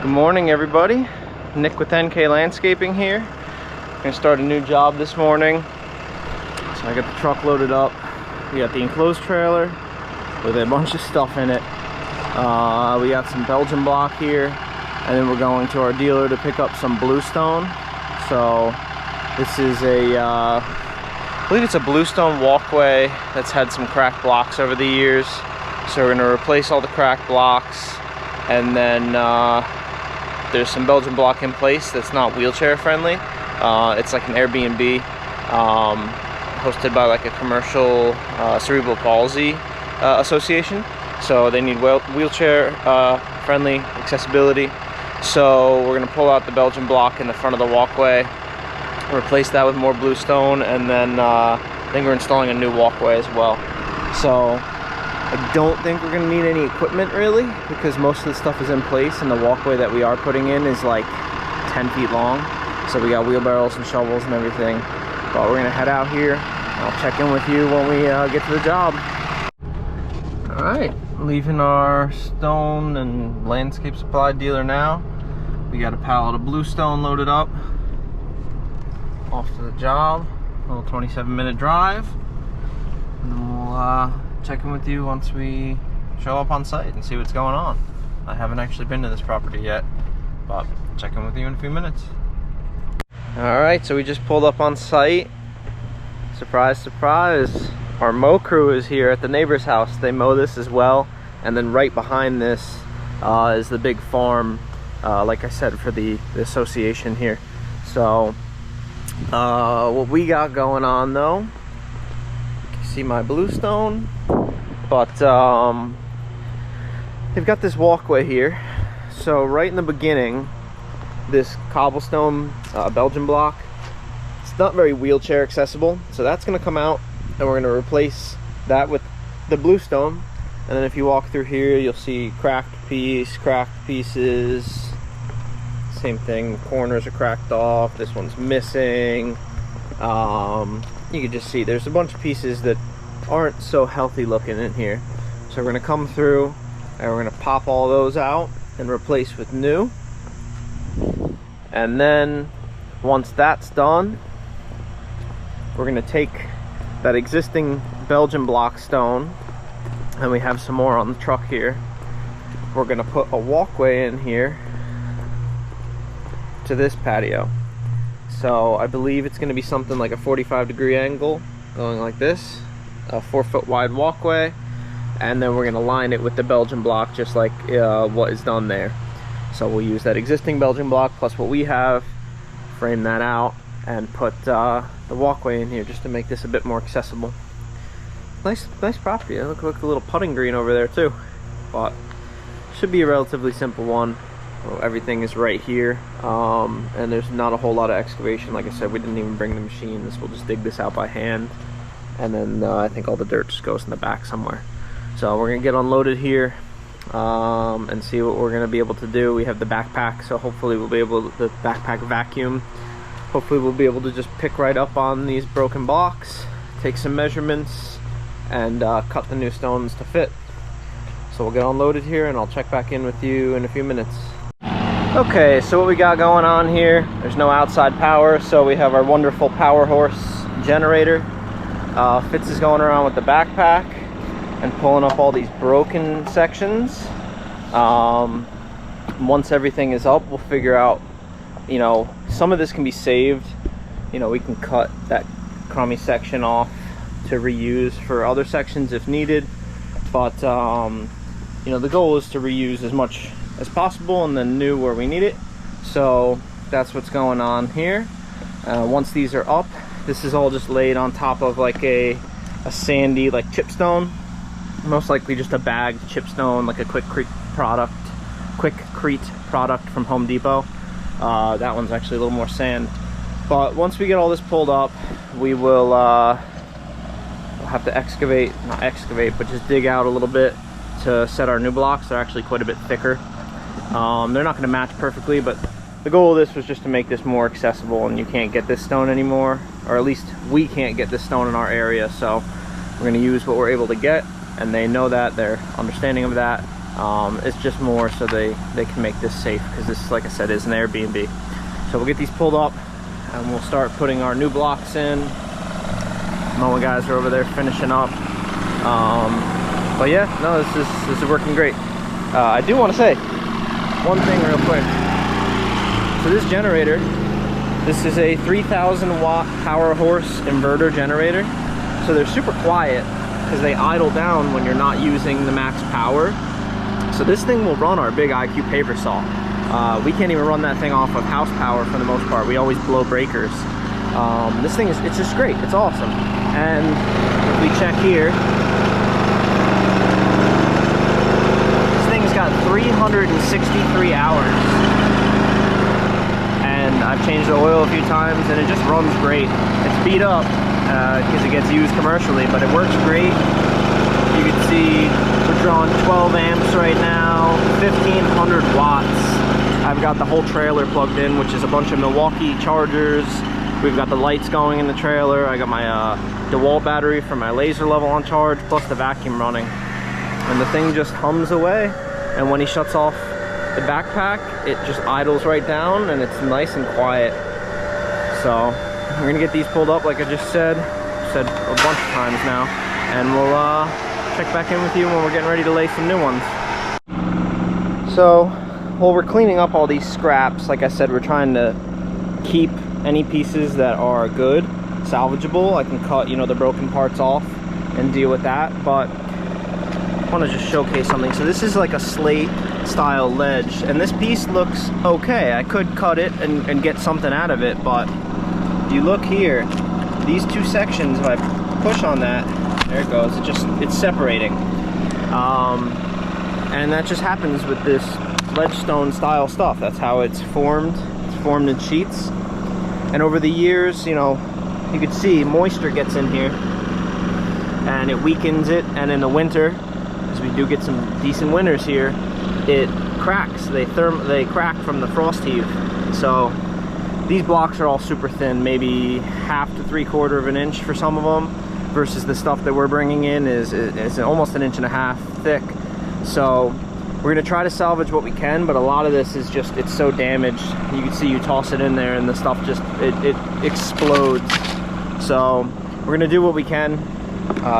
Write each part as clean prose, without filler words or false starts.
Good morning, everybody. Nick with NK Landscaping here. Gonna start a new job this morning. So I got the truck loaded up. We got the enclosed trailer with a bunch of stuff in it. We got some Belgian block here, and then we're going to our dealer to pick up some Bluestone. So this is I believe it's a Bluestone Walkway that's had some cracked blocks over the years. So we're gonna replace all the cracked blocks, and then there's some Belgian block in place that's not wheelchair friendly. It's like an Airbnb hosted by like a commercial cerebral palsy association. So they need wheelchair friendly accessibility. So we're gonna pull out the Belgian block in the front of the walkway, replace that with more Bluestone, and then I think we're installing a new walkway as well. So I don't think we're gonna need any equipment really, because most of the stuff is in place, and the walkway that we are putting in is like 10 feet long. So we got wheelbarrows and shovels and everything. But we're gonna head out here. I'll check in with you when we get to the job. All right, leaving our stone and landscape supply dealer now. We got a pallet of Bluestone loaded up. Off to the job. A little 27-minute drive. And then we'll check in with you once we show up on site and see what's going on. I haven't actually been to this property yet, but I'll check in with you in a few minutes. Alright, so we just pulled up on site. Surprise, surprise. Our mow crew is here at the neighbor's house. They mow this as well. And then right behind this is the big farm, like I said, for the association here. So what we got going on though, you can see my Bluestone, but they've got this walkway here. So right in the beginning, this cobblestone Belgian block, it's not very wheelchair accessible, so that's going to come out, and we're going to replace that with the Bluestone. And then if you walk through here, you'll see cracked pieces, same thing, corners are cracked off, this one's missing. You can just see there's a bunch of pieces that aren't so healthy looking in here. So we're going to come through and we're going to pop all those out and replace with new. And then once that's done, we're going to take that existing Belgian block stone, and we have some more on the truck here. We're going to put a walkway in here to this patio. So I believe it's going to be something like a 45-degree angle going like this, a 4-foot wide walkway, and then we're going to line it with the Belgian block just like what is done there. So we'll use that existing Belgian block plus what we have, frame that out, and put the walkway in here just to make this a bit more accessible. Nice property. Look a little putting green over there too. But should be a relatively simple one. Well, everything is right here, and there's not a whole lot of excavation. Like I said, we didn't even bring the machine. We'll just dig this out by hand, and then I think all the dirt just goes in the back somewhere. So we're gonna get unloaded here and see what we're gonna be able to do. We have the backpack, so hopefully we'll be able to, the backpack vacuum. Hopefully we'll be able to just pick right up on these broken blocks, take some measurements, and cut the new stones to fit. So we'll get unloaded here, and I'll check back in with you in a few minutes. Okay, so what we got going on here, there's no outside power, so we have our wonderful Power Horse generator. Fitz is going around with the backpack and pulling up all these broken sections. Once everything is up, we'll figure out, you know, some of this can be saved. You know, we can cut that crummy section off to reuse for other sections if needed. But, you know, the goal is to reuse as much as possible and then new where we need it. So that's what's going on here. Once these are up, this is all just laid on top of like a sandy like chipstone, most likely just a bagged chipstone, like a quickcrete product from Home Depot. That one's actually a little more sand. But once we get all this pulled up, we will we'll have to not excavate, but just dig out a little bit to set our new blocks. They're actually quite a bit thicker. They're not going to match perfectly, but the goal of this was just to make this more accessible, and you can't get this stone anymore, or at least we can't get this stone in our area. So we're going to use what we're able to get, and they know that, they're understanding of that, It's just more so they can make this safe, because this, like I said, is an Airbnb. So we'll get these pulled up and we'll start putting our new blocks in. Moa guys are over there finishing up. But yeah, no, this is working great. I do want to say one thing real quick. So this generator, this is a 3,000 watt power horse inverter generator. So they're super quiet because they idle down when you're not using the max power. So this thing will run our big IQ paver saw. We can't even run that thing off of house power for the most part. We always blow breakers. This thing it's just great. It's awesome. And if we check here, this thing's got 363 hours. And I've changed the oil a few times and it just runs great. It's beat up because it gets used commercially, but it works great. You can see we're drawing 12 amps right now, 1,500 watts. I've got the whole trailer plugged in, which is a bunch of Milwaukee chargers. We've got the lights going in the trailer. I got my DeWalt battery for my laser level on charge, plus the vacuum running. And the thing just hums away. And when he shuts off the backpack, it just idles right down and it's nice and quiet. So we're gonna get these pulled up like I just said a bunch of times now. And we'll check back in with you when we're getting ready to lay some new ones. So while we're cleaning up all these scraps, like I said, we're trying to keep any pieces that are good, salvageable. I can cut, the broken parts off and deal with that, but I want to just showcase something. So this is like a slate style ledge, and this piece looks okay. I could cut it and get something out of it, but if you look here, these two sections, if I push on that, there it goes, it's separating. And that just happens with this ledgestone style stuff. That's how it's formed. It's formed in sheets. And over the years, you can see moisture gets in here and it weakens it. And in the winter, because we do get some decent winters here, it cracks. They crack from the frost heave. So these blocks are all super thin, maybe 1/2 to 3/4 of an inch for some of them, versus the stuff that we're bringing in is almost 1.5 inches thick. So we're gonna try to salvage what we can, but a lot of this is just, it's so damaged. You can see you toss it in there and the stuff just, it explodes. So we're gonna do what we can.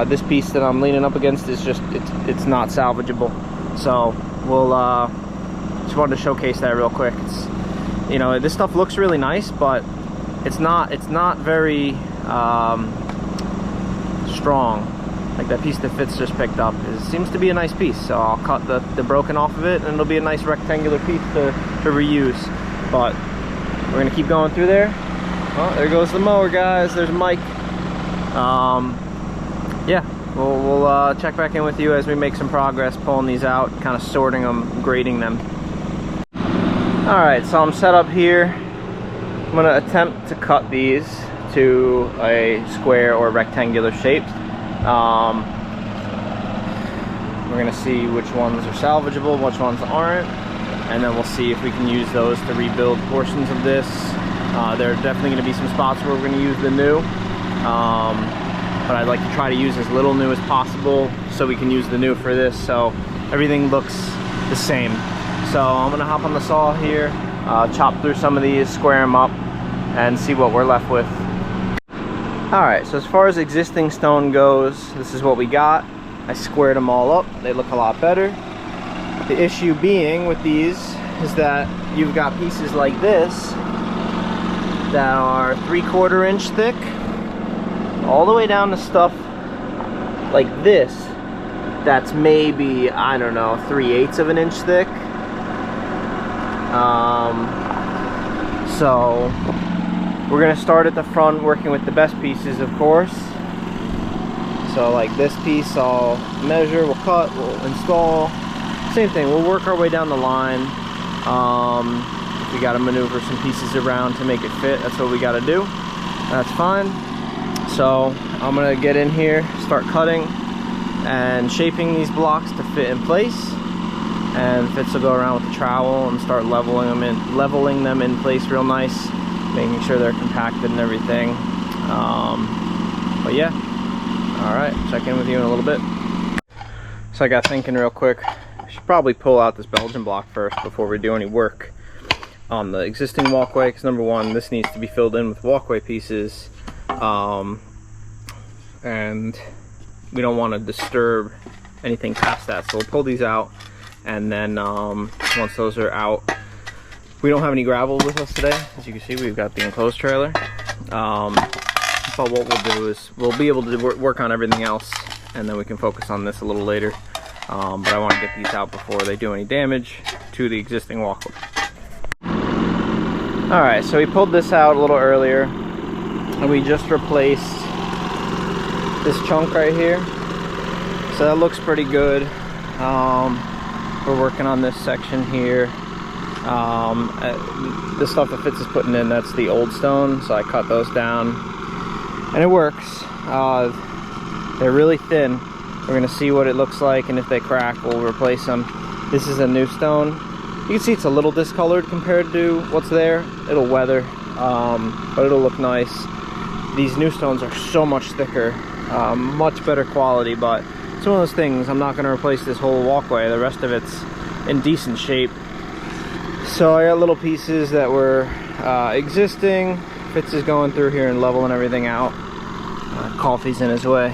This piece that I'm leaning up against is just, it's not salvageable. So we'll, just wanted to showcase that real quick. It's, this stuff looks really nice, but it's not very strong. Like that piece that Fitz just picked up, it seems to be a nice piece. So I'll cut the broken off of it and it'll be a nice rectangular piece to reuse. But we're gonna keep going through there. Oh, there goes the mower, guys. There's Mike. Yeah, we'll check back in with you as we make some progress pulling these out, kind of sorting them, grading them. All right, so I'm set up here. I'm gonna attempt to cut these to a square or rectangular shape. We're gonna see which ones are salvageable, which ones aren't, and then we'll see if we can use those to rebuild portions of this. There are definitely gonna be some spots where we're gonna use the new, but I'd like to try to use as little new as possible so we can use the new for this, so everything looks the same. So I'm gonna hop on the saw here, chop through some of these, square them up, and see what we're left with. Alright, so as far as existing stone goes, this is what we got. I squared them all up. They look a lot better. The issue being with these is that you've got pieces like this that are 3/4 inch thick, all the way down to stuff like this that's maybe, I don't know, 3/8 of an inch thick. So we're gonna start at the front, working with the best pieces, of course. So like this piece, I'll measure, we'll cut, we'll install. Same thing, we'll work our way down the line. If we gotta maneuver some pieces around to make it fit, that's what we gotta do. That's fine. So I'm gonna get in here, start cutting and shaping these blocks to fit in place. And Fitz will go around with the trowel and start leveling them in place real nice, making sure they're compacted and everything. But yeah, all right, check in with you in a little bit. So I got thinking real quick, should probably pull out this Belgian block first before we do any work on the existing walkway, because number one, this needs to be filled in with walkway pieces, and we don't want to disturb anything past that. So we'll pull these out, and then once those are out, we don't have any gravel with us today. As you can see, we've got the enclosed trailer, but what we'll do is we'll be able to work on everything else, and then we can focus on this a little later. But I want to get these out before they do any damage to the existing walkway. Alright, so we pulled this out a little earlier, and we just replaced this chunk right here. So that looks pretty good. We're working on this section here. The stuff that Fitz is putting in, that's the old stone, so I cut those down, and it works. They're really thin. We're gonna see what it looks like, and if they crack, we'll replace them. This is a new stone. You can see it's a little discolored compared to what's there. It'll weather, but it'll look nice. These new stones are so much thicker, much better quality, but it's one of those things. I'm not gonna replace this whole walkway. The rest of it's in decent shape. So I got little pieces that were existing. Fitz is going through here and leveling everything out. Coffee's in his way.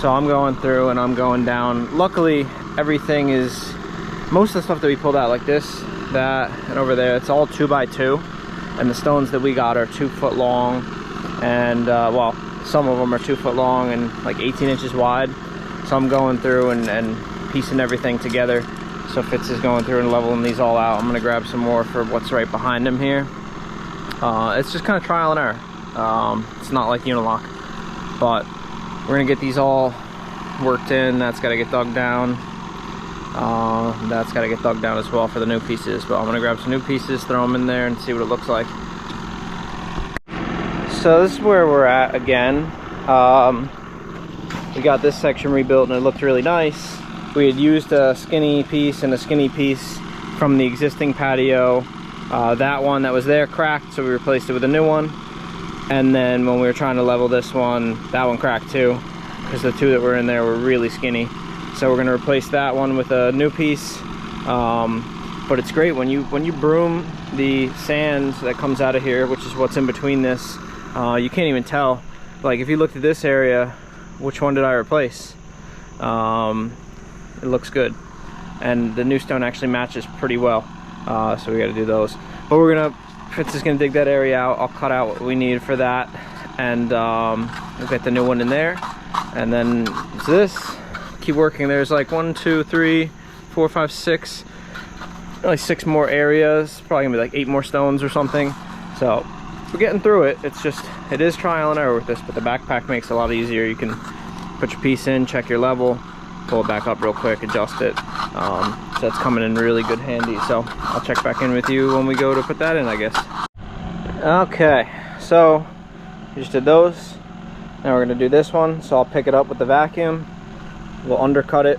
So I'm going through and I'm going down. Luckily, everything is, most of the stuff that we pulled out, like this, that, and over there, it's all 2x2. And the stones that we got are 2 foot long. And well, some of them are 2 foot long and like 18 inches wide. So I'm going through and piecing everything together. So Fitz is going through and leveling these all out. I'm gonna grab some more for what's right behind him here. It's just kind of trial and error. It's not like Unilock, but we're gonna get these all worked in. That's gotta get dug down. That's gotta get dug down as well for the new pieces. But I'm gonna grab some new pieces, throw them in there, and see what it looks like. So this is where we're at again. We got this section rebuilt and it looked really nice. We had used a skinny piece and a skinny piece from the existing patio. That one that was there cracked, so we replaced it with a new one. And then when we were trying to level this one, that one cracked too, because the two that were in there were really skinny. So we're gonna replace that one with a new piece. But it's great when you broom the sand that comes out of here, which is what's in between this. You can't even tell. Like if you looked at this area, which one did I replace? It looks good, and the new stone actually matches pretty well. So we got to do those. But Fitz is gonna dig that area out. I'll cut out what we need for that, and we'll get the new one in there. And then it's this. Keep working. There's like 1, 2, 3, 4, 5, 6, really 6 more areas. Probably gonna be like 8 more stones or something. So we're getting through it. It is trial and error with this, but the backpack makes it a lot easier. You can put your piece in, check your level, pull it back up real quick, adjust it. So that's coming in really good handy. So I'll check back in with you when we go to put that in, I guess. Okay, so we just did those. Now we're gonna do this one. So I'll pick it up with the vacuum. We'll undercut it,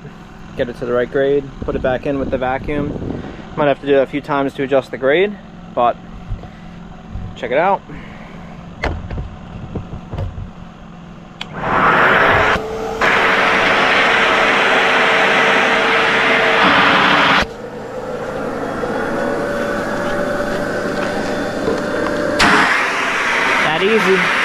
get it to the right grade, put it back in with the vacuum. Might have to do it a few times to adjust the grade, but check it out. That easy.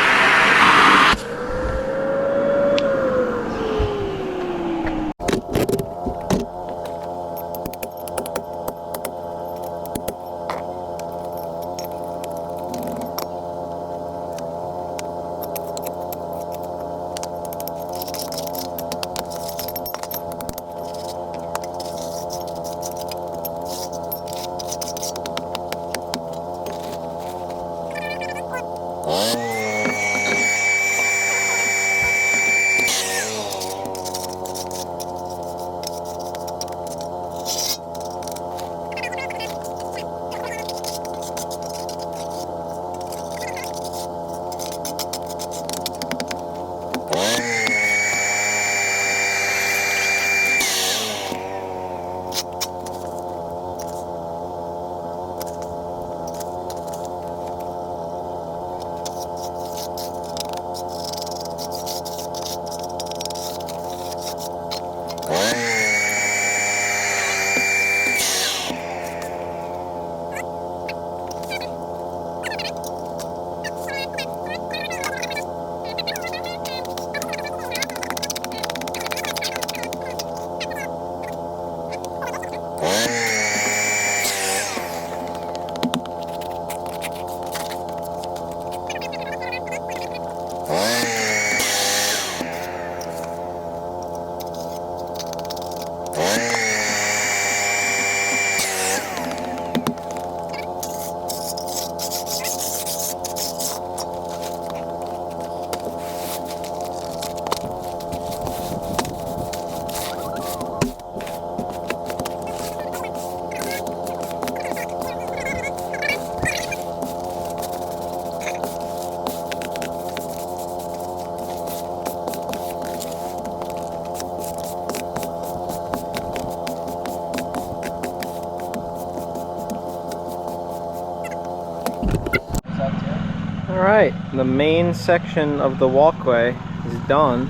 Alright, the main section of the walkway is done.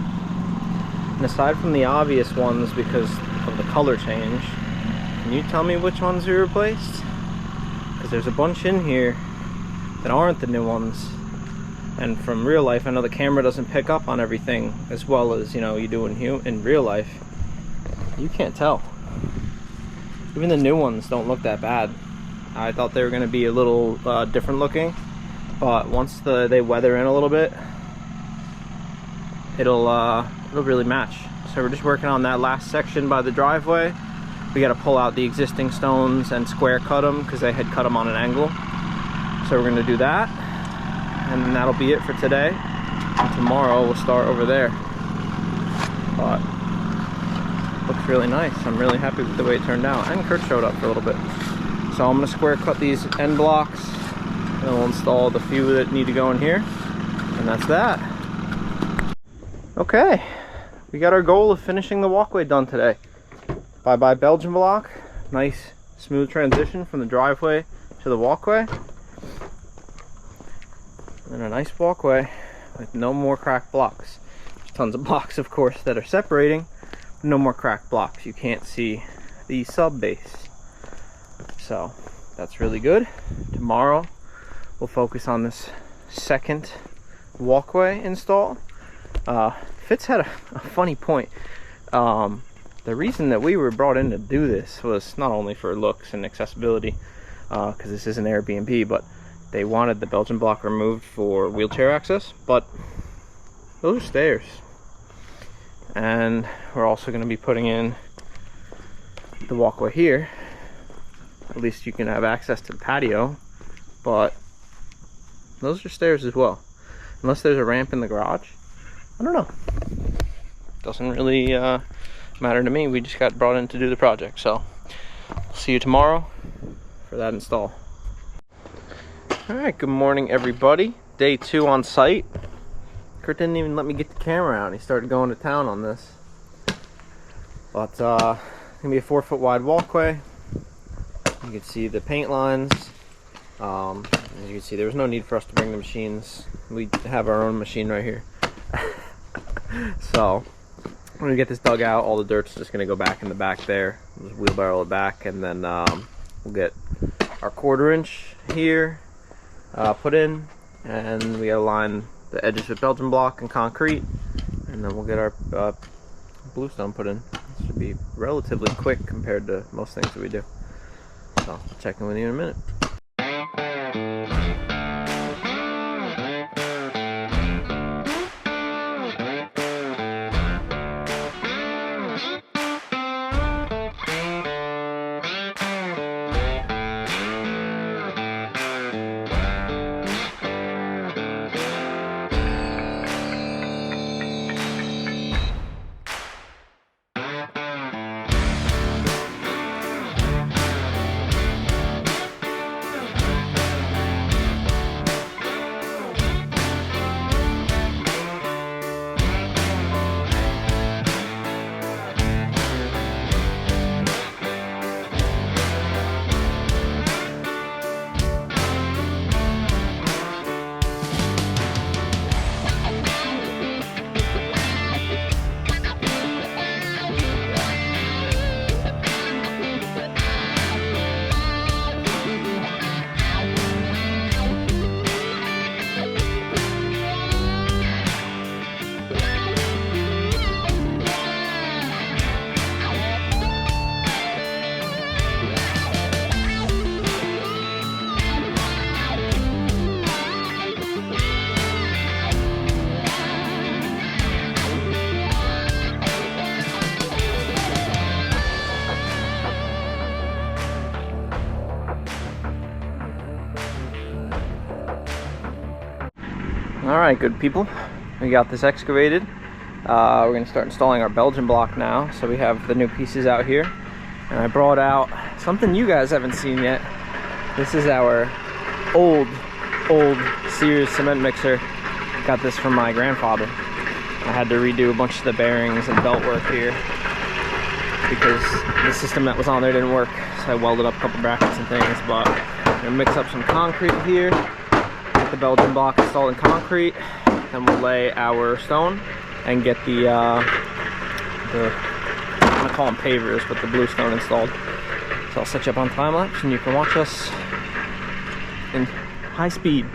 And aside from the obvious ones because of the color change, can you tell me which ones we replaced? Because there's a bunch in here that aren't the new ones. And from real life, I know the camera doesn't pick up on everything as well as, you know, you do in real life. You can't tell. Even the new ones don't look that bad. I thought they were going to be a little different looking, but once they weather in a little bit, it'll really match. So we're just working on that last section by the driveway. We got to pull out the existing stones and square cut them because they had cut them on an angle. So we're going to do that, and then that'll be it for today. And tomorrow we'll start over there. But looks really nice. I'm really happy with the way it turned out. And Kurt showed up for a little bit. So I'm going to square cut these end blocks, and we'll install the few that need to go in here. And that's that. Okay, we got our goal of finishing the walkway done today. Bye-bye Belgian block. Nice smooth transition from the driveway to the walkway. And a nice walkway with no more cracked blocks. There's tons of blocks, of course, that are separating. But no more cracked blocks. You can't see the sub base. So that's really good. Tomorrow we'll focus on this second walkway install. Fitz had a funny point. The reason that we were brought in to do this was not only for looks and accessibility, because this is an Airbnb, but they wanted the Belgian block removed for wheelchair access. But those are stairs, and we're also going to be putting in the walkway here. At least you can have access to the patio, but those are stairs as well. Unless there's a ramp in the garage, I don't know. Doesn't really matter to me. We just got brought in to do the project, so I'll see you tomorrow for that install. Alright, good morning everybody. Day 2 on site. Kurt didn't even let me get the camera out. He started going to town on this. But it's gonna be a 4-foot wide walkway. You can see the paint lines. As you can see, there was no need for us to bring the machines. We have our own machine right here. So when we get this dug out, all the dirt's just gonna go back in the back there. We'll just wheelbarrow it back, and then we'll get our 1/4 inch here put in, and we gotta line the edges with Belgian block and concrete, and then we'll get our bluestone put in. This should be relatively quick compared to most things that we do. So I'll check in with you in a minute. Alright, good people, we got this excavated. We're going to start installing our Belgian block now. So we have the new pieces out here, and I brought out something you guys haven't seen yet. This is our old Sears cement mixer. Got this from my grandfather. I had to redo a bunch of the bearings and belt work here because the system that was on there didn't work, so I welded up a couple brackets and things. But I'm going to mix up some concrete here, get the Belgian block installed in concrete, then we'll lay our stone and get the I'm gonna call them pavers, but the Bluestone installed. So I'll set you up on time lapse and you can watch us in high speed.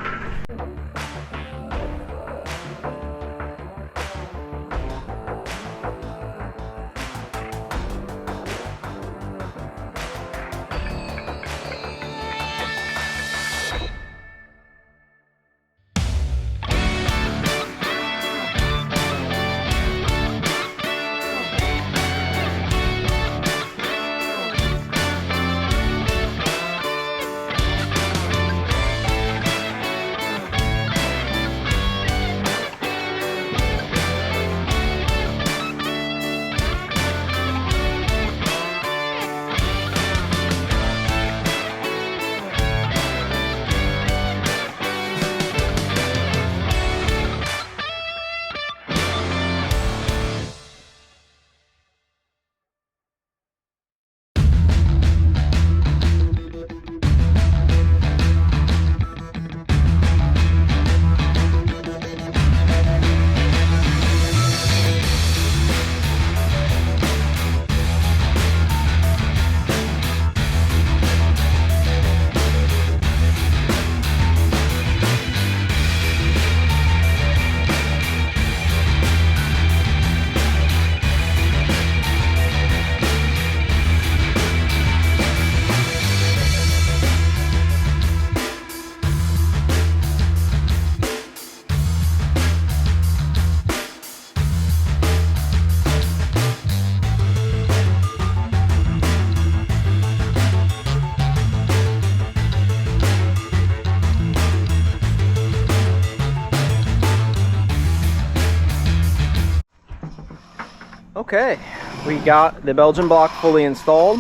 Okay, we got the Belgian block fully installed.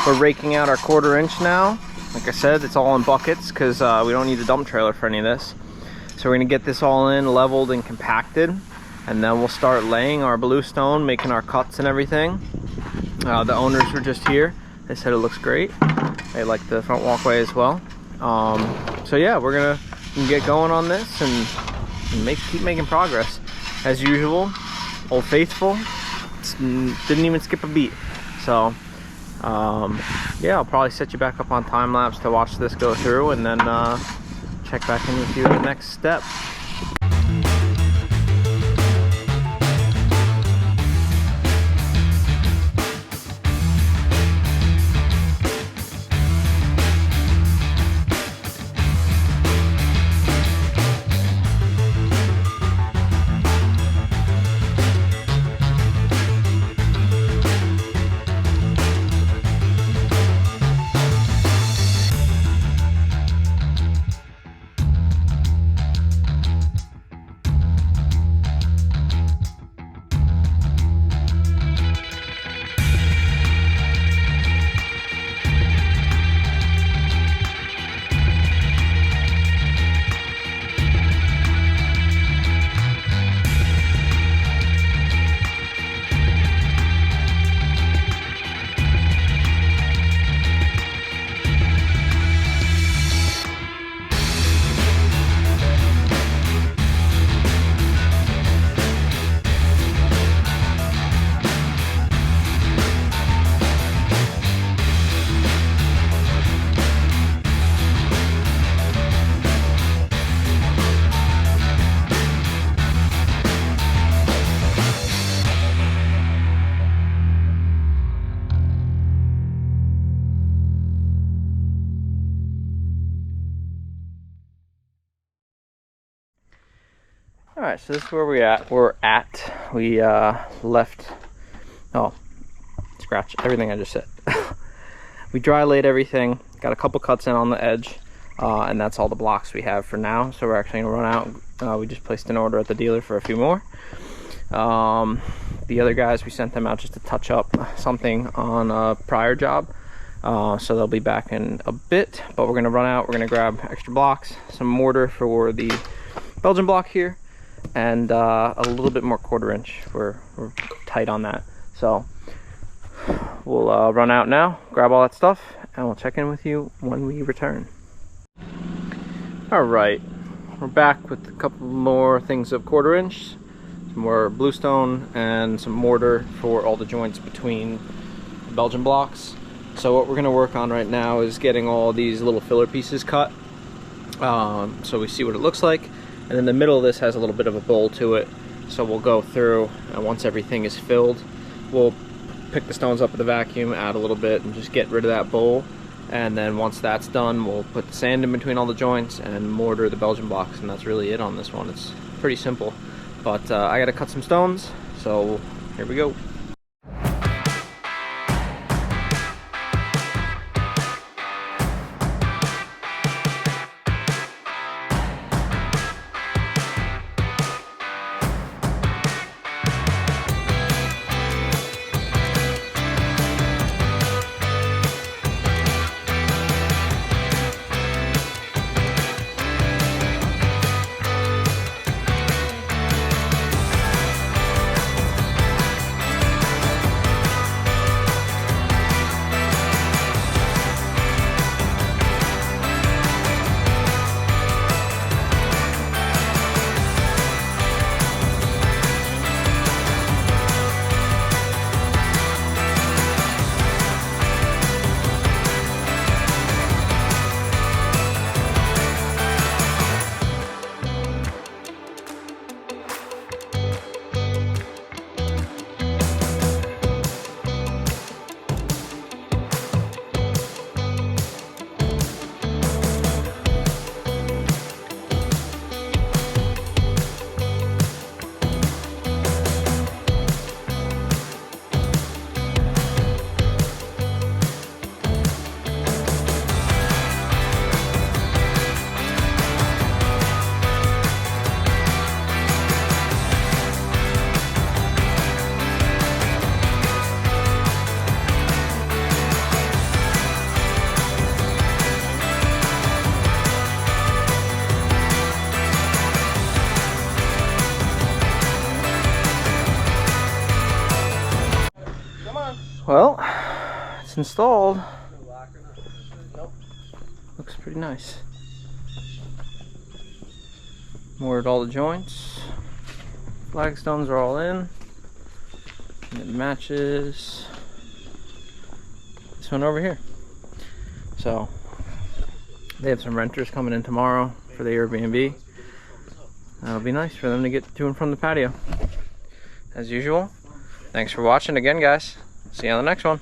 We're raking out our 1/4 inch now. Like I said, it's all in buckets because we don't need a dump trailer for any of this. So we're gonna get this all in, leveled and compacted, and then we'll start laying our bluestone, making our cuts and everything. The owners were just here. They said it looks great. They like the front walkway as well. So yeah, we're gonna get going on this and keep making progress. As usual, Old Faithful. Didn't even skip a beat. So yeah, I'll probably set you back up on time lapse to watch this go through, and then check back in with you at the next step. Alright, so this is where we're at. We left, scratch everything I just said. We dry laid everything, got a couple cuts in on the edge, and that's all the blocks we have for now. So we're actually going to run out. We just placed an order at the dealer for a few more. The other guys, we sent them out just to touch up something on a prior job. So they'll be back in a bit, but we're going to run out. We're going to grab extra blocks, some mortar for the Belgian block here, and a little bit more 1/4 inch. We're tight on that. So we'll run out now, grab all that stuff, and we'll check in with you when we return. All right, we're back with a couple more things of 1/4 inch, some more bluestone, and some mortar for all the joints between the Belgian blocks. So what we're going to work on right now is getting all these little filler pieces cut, so we see what it looks like. And then the middle of this has a little bit of a bowl to it, so we'll go through, and once everything is filled, we'll pick the stones up with the vacuum, add a little bit, and just get rid of that bowl. And then once that's done, we'll put the sand in between all the joints and mortar the Belgian blocks, and that's really it on this one. It's pretty simple, but I gotta cut some stones, so here we go. Well, it's installed. Looks pretty nice. Moored all the joints. Flagstones are all in. And it matches this one over here. So they have some renters coming in tomorrow for the Airbnb. That'll be nice for them to get to and from the patio. As usual, thanks for watching again, guys. See you on the next one.